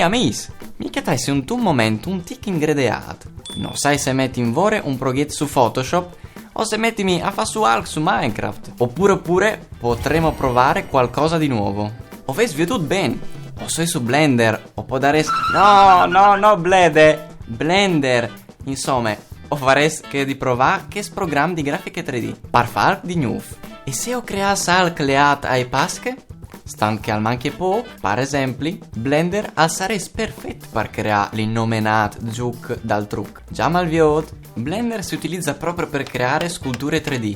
amis, mica tai un tu momento un tic ingredeat. Non sai se metti in vore un progetto su Photoshop o se mettimi a fa su Hulk su Minecraft. Oppure potremo provare qualcosa di nuovo. O fai tutto bene. O sei su Blender. O può dare... No, Blender. Insomma, o farei che di provare che programma di grafiche 3D. Per fare di nuovo. E se ho creato Hulk leat ai pasche? Stant che al manche po, per esempio, Blender sarebbe perfetto per creare l'innominato gioco dal trucco. Già malviot, Blender si utilizza proprio per creare sculture 3D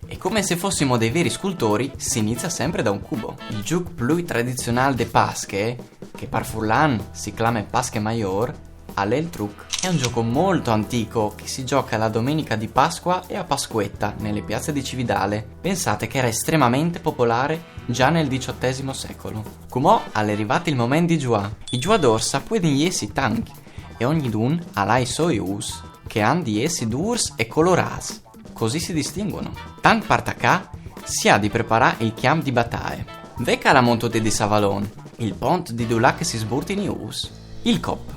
e come se fossimo dei veri scultori si inizia sempre da un cubo. Il gioco più tradizionale de pasche, che per Furlan si chiama Pasche Maior, il truc. È un gioco molto antico che si gioca la domenica di Pasqua e a Pasquetta nelle piazze di Cividale. Pensate che era estremamente popolare già nel XVIII secolo. Come è arrivato il momento di giocare. I giocatori possono essere tanti e ognuno ha i suoi us che hanno di essi durs e colorati. Così si distinguono. Tank partacà si ha di preparare il chiam di battaglia. Vecca la montote di Savalon, il pont di Dulac che si sburti in us. Il cop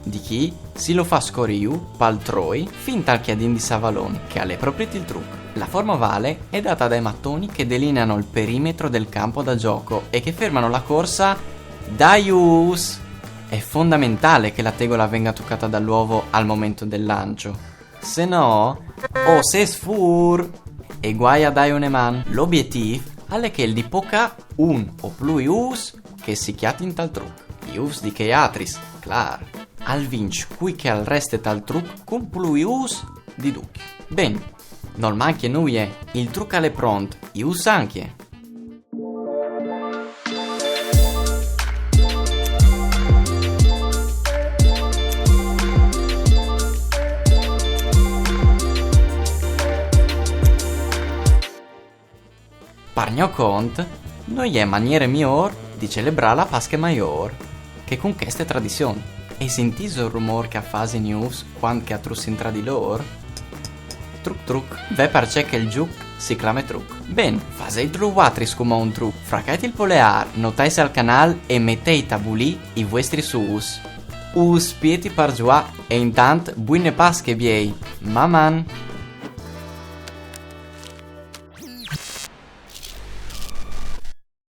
di chi si lo fa scoriu, paltroi, fin tal chiadin di Savalon, che ha le proprietà il trucco. La forma ovale è data dai mattoni che delineano il perimetro del campo da gioco e che fermano la corsa daius. È fondamentale che la tegola venga toccata dall'uovo al momento del lancio, se no, o se sfur, e guai a dai uneman. L'obiettivo è che il di poca un o più us che si chiati in tal trucco. Ius di che atris, clar. Al vinc qui che al reste tal truc cum pluius di duc. Ben, non manchi nuie, il truc alle pront, ius anche. Parnio cont, noi è maniere miglior di celebrare la Pasche Maior, che con queste tradizioni. E sentito il rumore che a fase news quando che attrussin tra di loro? Truc, ve perché che il giuc si clama truc. Ben, fase i trovatris come un truc. Fracate il polear, notaisi al canale e mettei tabulì i vostri sus. Us pieti par giua e intant buine pasche viei. Maman.